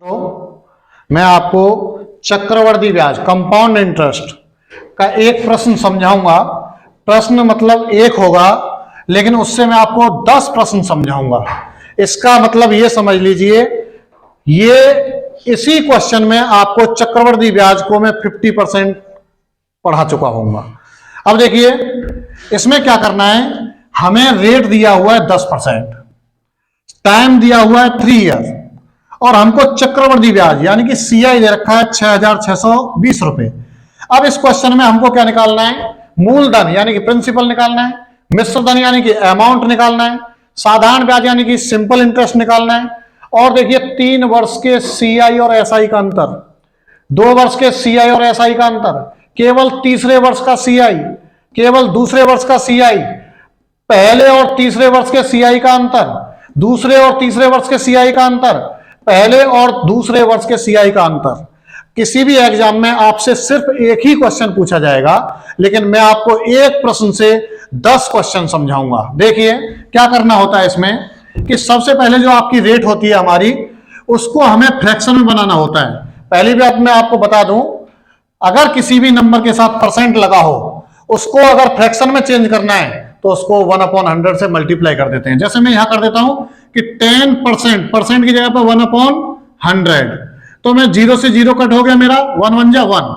मैं आपको चक्रवर्ती ब्याज कंपाउंड इंटरेस्ट का एक प्रश्न समझाऊंगा। प्रश्न मतलब एक होगा, लेकिन उससे मैं आपको 10 प्रश्न समझाऊंगा। इसका मतलब ये समझ लीजिए, ये इसी क्वेश्चन में आपको चक्रवर्ती ब्याज को मैं 50% पढ़ा चुका हूंगा। अब देखिए इसमें क्या करना है, हमें रेट दिया हुआ है 10%, टाइम दिया हुआ है 3 ईयर, और हमको चक्रवर्ती ब्याज यानी कि सीआई दे रखा है 6,620 रुपए। अब इस क्वेश्चन में हमको क्या निकालना है, मूलधन यानी कि प्रिंसिपल निकालना है, मिश्र धन यानी कि अमाउंट निकालना है, साधारण ब्याज यानी कि सिंपल इंटरेस्ट निकालना है। और देखिए 3 वर्ष के सीआई और एसआई का अंतर, 2 वर्ष के सीआई और एसआई का अंतर, केवल तीसरे वर्ष का सीआई, केवल दूसरे वर्ष का सीआई, पहले और तीसरे वर्ष के सीआई का अंतर, दूसरे और तीसरे वर्ष के सीआई का अंतर, पहले और दूसरे वर्ष के सीआई का अंतर। किसी भी एग्जाम में आपसे सिर्फ एक ही क्वेश्चन पूछा जाएगा, लेकिन मैं आपको एक प्रश्न से 10 क्वेश्चन समझाऊंगा। देखिए क्या करना होता है इसमें कि सबसे पहले जो आपकी रेट होती है हमारी, उसको हमें फ्रैक्शन में बनाना होता है। पहली बात मैं आपको बता दूं, अगर किसी भी नंबर के साथ परसेंट लगा हो, उसको अगर फ्रैक्शन में चेंज करना है तो उसको 1/100 से मल्टीप्लाई कर देते हैं। जैसे मैं यहां कर देता हूं कि 10%, परसेंट की जगह पर 1/100, तो मैं 0 से 0 कट हो गया मेरा, 1 1 जा 1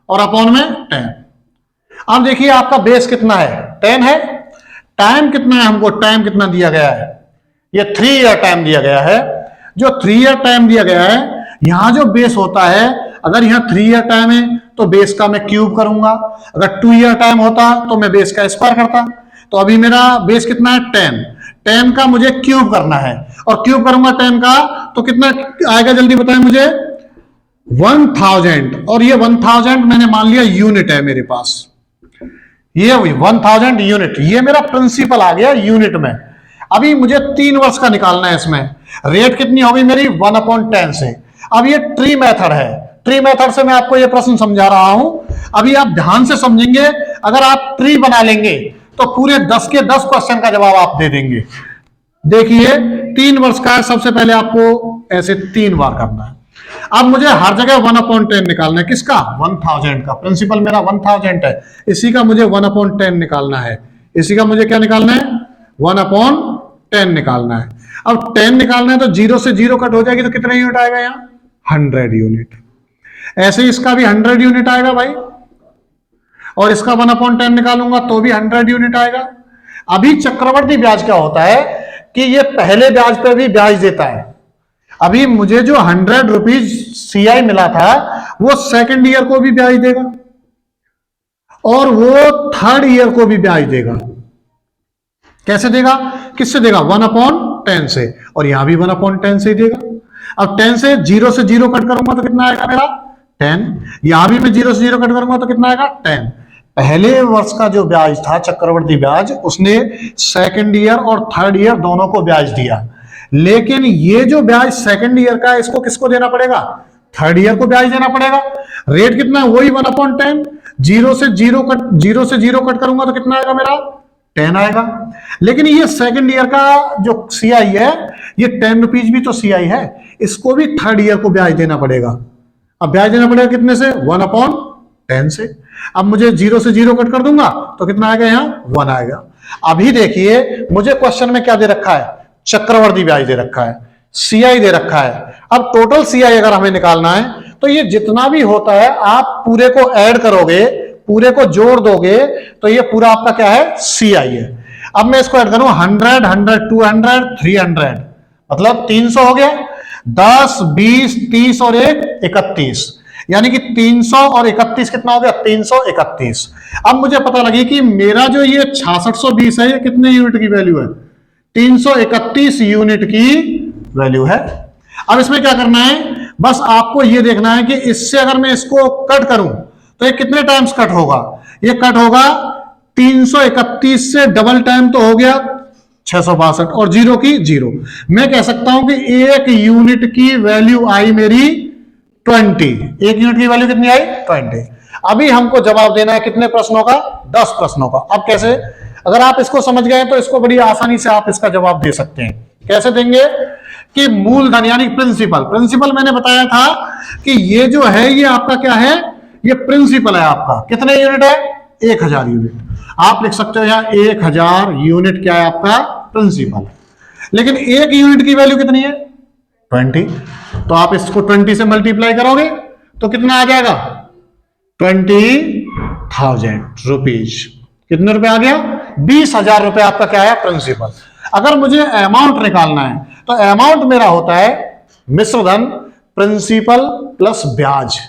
और अपॉन में 10। अब देखिए आपका बेस कितना है, 10 है। टाइम कितना है, हमको टाइम कितना दिया गया है, ये 3 ईयर टाइम दिया गया है। जो 3 ईयर टाइम दिया गया है, यहां जो बेस होता है, अगर यहां 3 ईयर टाइम है तो बेस का मैं क्यूब करूंगा, अगर 2 ईयर टाइम होता तो मैं बेस का स्क्वायर करता। तो अभी मेरा बेस कितना है, 10 का मुझे क्यूब करना है, और क्यूब करूंगा 10 का तो कितना आएगा, जल्दी बताएं मुझे, 1000। और ये 1000 मैंने मान लिया यूनिट है मेरे पास, ये 1000 यूनिट, ये मेरा प्रिंसिपल आ गया यूनिट में। अभी मुझे 3 वर्ष का निकालना है। इसमें रेट कितनी होगी मेरी, 1/10 से। अब ये ट्री मेथड है, ट्री मेथड से मैं आपको ये प्रश्न समझा रहा हूं। अभी आप ध्यान से समझेंगे, अगर आप ट्री बना लेंगे तो पूरे 10 के 10 क्वेश्चन का जवाब आप दे देंगे। देखिए 3 वर्ष का है, सबसे पहले आपको ऐसे 3 बार करना है। अब मुझे हर जगह 1/10 निकालना है, किसका, 1000 का। प्रिंसिपल मेरा 1000 है, इसी का मुझे 1/10 निकालना है। इसी का मुझे क्या निकालना है, 1/10 निकालना है। अब 10 निकालना है तो 0 से 0 कट हो जाएगी, तो कितने यूनिट आएगा यहाँ, 100 यूनिट। ऐसे इसका भी 100 यूनिट आएगा भाई, और इसका 1/10 निकालूंगा तो भी 100 यूनिट आएगा। अभी चक्रवर्ती ब्याज क्या होता है कि ये पहले ब्याज पे भी ब्याज देता है। अभी मुझे जो 100 रुपीज सीआई मिला था, वो सेकंड ईयर को भी ब्याज देगा, और वो थर्ड ईयर को भी ब्याज देगा। कैसे देगा, किससे देगा, 1/10 से, और यहां भी 1/10 से ही देगा। अब 10 से 0 से 0 कट करूंगा तो कितना आएगा मेरा, 10। यहां भी मैं 0 से 0 कट करूंगा तो कितना आएगा, 10। पहले वर्ष का जो ब्याज था चक्रवर्ती ब्याज, उसने सेकंड ईयर और थर्ड ईयर दोनों को ब्याज दिया। लेकिन ये जो ब्याज सेकंड ईयर का है, इसको किसको देना पड़ेगा, थर्ड ईयर को ब्याज देना पड़ेगा। रेट कितना है, वही 1/10। 0 से 0 कट करूंगा तो कितना आएगा मेरा, 10 आएगा। लेकिन ये सेकंड ईयर का जो सीआई है, ये 10 रुपीज भी तो सीआई है, इसको भी थर्ड ईयर को ब्याज देना पड़ेगा। अब ब्याज देना पड़ेगा कितने से, 1/10 से। अब मुझे 0 से 0 कट कर दूंगा तो कितना आएगा, यहाँ 1 आएगा। अभी देखिए मुझे क्वेश्चन में क्या दे रखा है, चक्रवर्ती ब्याज दे रखा है, सीआई दे रखा है। अब टोटल सीआई अगर हमें निकालना है, तो ये जितना भी होता है आप पूरे को ऐड करोगे, पूरे को जोड़ दोगे, तो ये पूरा आपका क्या है, सीआई है। अब मैं इसको ऐड करूं, 100, 100, 200, 300, मतलब 300 हो गया। 10, 20, 30 और 1 31, यानी कि 300 और 31 कितना हो गया, 331। अब मुझे पता लगी कि मेरा जो ये 6620 है, ये कितने यूनिट की वैल्यू है, 331 यूनिट की वैल्यू है। अब इसमें क्या करना है, बस आपको ये देखना है कि इससे अगर मैं इसको कट करूं तो ये कितने टाइम्स कट होगा, ये कट होगा 331 से डबल टाइम तो हो गया 662, और 0 की 0। मैं कह सकता हूं कि 1 यूनिट की वैल्यू आई मेरी 20। 1 यूनिट की वैल्यू कितनी आई, 20। अभी हमको जवाब देना है कितने प्रश्नों का, 10 प्रश्नों का। अब कैसे, अगर आप इसको समझ गए तो इसको बड़ी आसानी से आप इसका जवाब दे सकते हैं। कैसे देंगे कि मूलधन यानी प्रिंसिपल, प्रिंसिपल मैंने बताया था कि ये जो है ये आपका क्या है, ये प्रिंसिपल है आपका। कितने यूनिट है? 1000 यूनिट। आप लिख सकते हो यहाँ 1000 यूनिट क्या है आपका प्रिंसिपल। लेकिन एक यूनिट की वैल्यू कितनी है? 20। तो आप इसको 20 से मल्टीप्लाई करोगे तो कितना आ जाएगा? 20,000 रुपीज। कितने रुपए आ गया? 20,000 रुपए आपका क्या है प्रिंसिपल। अगर मुझे अमाउंट निकालना है तो अमाउंट मेरा होता है मिश्र धन प्रिंसिपल प्लस ब्याज।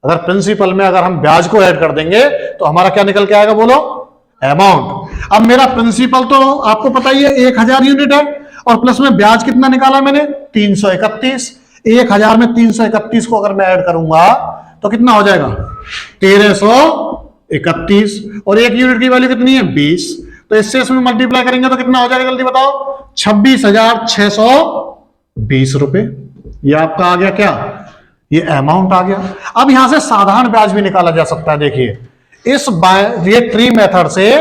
अगर प्रिंसिपल में अगर हम ब्याज को ऐड कर देंगे तो हमारा क्या निकल के आएगा? बोलो अमाउंट। अब मेरा प्रिंसिपल तो आपको पता ही है 1000 यूनिट है और प्लस में ब्याज कितना निकाला मैंने? 331। 1000 में 331 को अगर मैं ऐड करूंगा तो कितना हो जाएगा? 1331। और एक यूनिट की वैल्यू कितनी है? 20। तो इससे इसमें मल्टीप्लाई करेंगे तो कितना हो जाएगा? जल्दी बताओ। 26,620 रुपए। ये आपका आ गया क्या? ये अमाउंट आ गया। अब यहां से साधारण ब्याज भी निकाला जा सकता है। देखिए इस ये ट्री मेथड से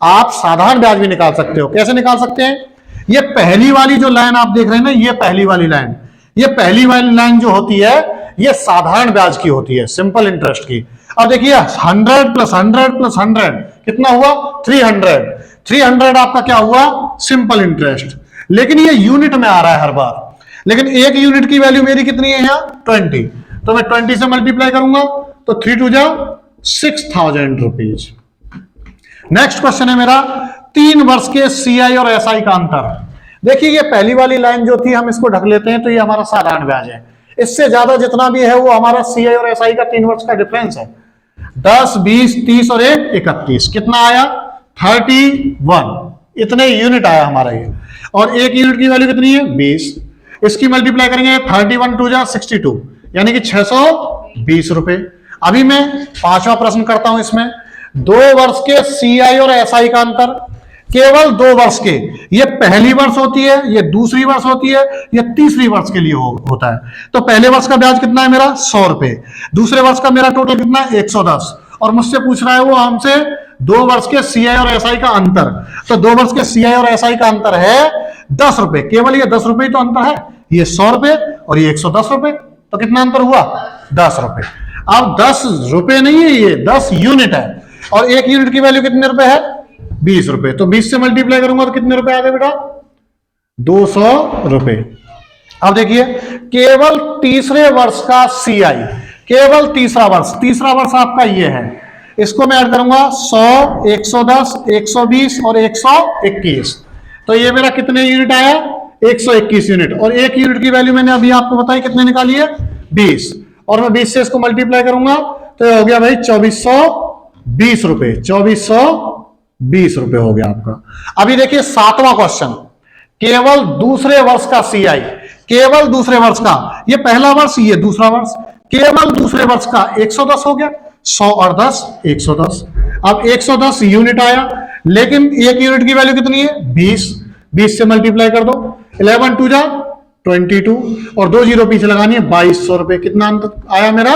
आप साधारण ब्याज भी निकाल सकते हो। कैसे निकाल सकते हैं? ये पहली वाली जो लाइन आप देख रहे हैं ना, ये पहली वाली लाइन, ये पहली वाली लाइन जो होती है ये साधारण ब्याज की होती है, सिंपल इंटरेस्ट की। अब देखिए 100 प्लस 100 प्लस 100 कितना हुआ? 300। 300 आपका क्या हुआ? Simple interest. लेकिन ये यूनिट में आ रहा है हर बार। लेकिन एक यूनिट की वैल्यू मेरी कितनी है यहाँ? 20। तो मैं 20 से मल्टीप्लाई करूंगा तो 3 2 जा 6,000 रुपीज। नेक्स्ट क्वेश्चन है मेरा 3 वर्ष के सीआई और एसआई का अंतर। देखिए ये पहली वाली लाइन जो थी हम इसको ढक लेते हैं तो ये हमारा साधारण ब्याज है। इससे ज्यादा जितना भी है वो हमारा सीआई और एसआई का 3 वर्ष का डिफरेंस है। 10 20 30 और 1 31 कितना आया? 31। इतने यूनिट आया हमारा ये। और एक यूनिट की वैल्यू कितनी है? 20। इसकी मल्टीप्लाई करेंगे 31 2 जा 62 यानी कि 620 रुपए। अभी मैं 5वां प्रश्न करता हूं। इसमें 2 वर्ष के सीआई और एसआई का अंतर, केवल 2 वर्ष के। ये पहली वर्ष होती है, ये दूसरी वर्ष होती है, ये तीसरी वर्ष के लिए होता है। तो पहले वर्ष का ब्याज कितना है मेरा? 100 रुपए। दूसरे वर्ष का मेरा टोटल कितना है? 110। और मुझसे पूछ रहा है वो हमसे 2 वर्ष के सीआई और एसआई का अंतर। तो 2 वर्ष के सीआई और एसआई का अंतर है 10 रुपए। केवल ये 10 रुपए तो अंतर है। ये 100 रुपए और ये 110 रुपए। तो कितना अंतर हुआ? 10 रुपए। अब 10 रुपए नहीं है, ये 10 यूनिट है। और एक यूनिट की वैल्यू कितने रुपए है? 20 रुपए। तो 20 से मल्टीप्लाई करूंगा तो कितने रुपए आ गए बेटा? 200 रुपए। अब देखिए केवल तीसरे वर्ष का सीआई, केवल तीसरा वर्ष आपका ये है। इसको मैं ऐड करूंगा 100 110 120 और 121। तो ये मेरा कितने यूनिट आया? 121 यूनिट। और एक यूनिट की वैल्यू मैंने अभी आपको बताई कितने निकाली है? 20। और मैं 20 से इसको मल्टीप्लाई करूंगा तो ये हो गया भाई 2420 रुपए। 2420 रुपए हो गया आपका। अभी देखिए 7वां क्वेश्चन, केवल दूसरे वर्ष का सीआई, केवल दूसरे वर्ष का। ये पहला वर्ष, ये दूसरा वर्ष। केवल दूसरे वर्ष का 110 हो गया। 100 और 10 110। अब 110 यूनिट आया, लेकिन एक यूनिट की वैल्यू कितनी है? 20। 20 से मल्टीप्लाई कर दो। 11 2 जा 22 और 2 जीरो पीछे लगानी है 2200 रुपए। कितना अंतर आया मेरा?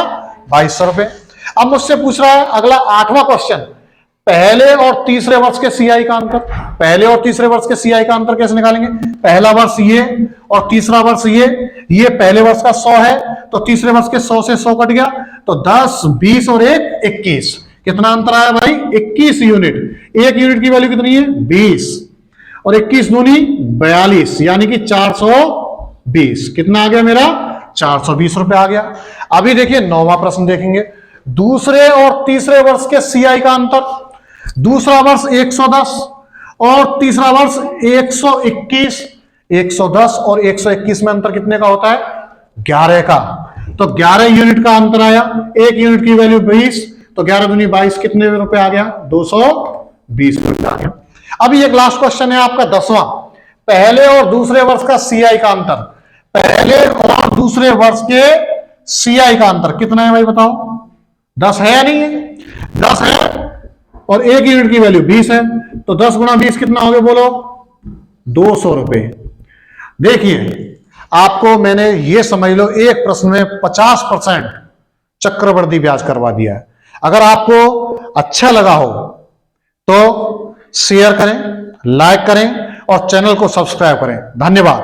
2200 रुपए। अब मुझसे पूछ रहा है अगला 8वां क्वेश्चन, पहले और तीसरे वर्ष के सीआई का अंतर। पहले और तीसरे वर्ष के सीआई का अंतर कैसे निकालेंगे? पहला वर्ष ये और तीसरा वर्ष ये पहले वर्ष का 100 है तो तीसरे वर्ष के 100 से 100 कट गया तो 10 20 और 1 21। कितना अंतर आया भाई? 21 यूनिट। एक यूनिट की वैल्यू कितनी है? 20 और 21 दूनी 42 यानी कि 420। कितना आ गया मेरा? 420 रुपए आ गया। अभी देखिए 9वां प्रश्न देखेंगे, दूसरे और तीसरे वर्ष के सीआई का अंतर। दूसरा वर्ष 110 और तीसरा वर्ष 121। 110 और 121 में अंतर कितने का होता है? 11 का। तो 11 यूनिट का अंतर आया। एक यूनिट की वैल्यू 20 तो 11 दूनी 22। कितने रुपए आ गया? 220 रुपए आ गया। अभी एक लास्ट क्वेश्चन है आपका 10वां, पहले और दूसरे वर्ष का सीआई का अंतर। पहले और दूसरे वर्ष के सीआई का अंतर कितना है भाई बताओ? 10 है या नहीं है? 10 है और एक यूनिट की वैल्यू 20 है तो 10 गुणा 20 कितना हो गया बोलो? 200 रुपए। देखिए आपको मैंने ये समझ लो एक प्रश्न में 50% चक्रवृद्धि ब्याज करवा दिया है। अगर आपको अच्छा लगा हो तो शेयर करें, लाइक करें और चैनल को सब्सक्राइब करें। धन्यवाद।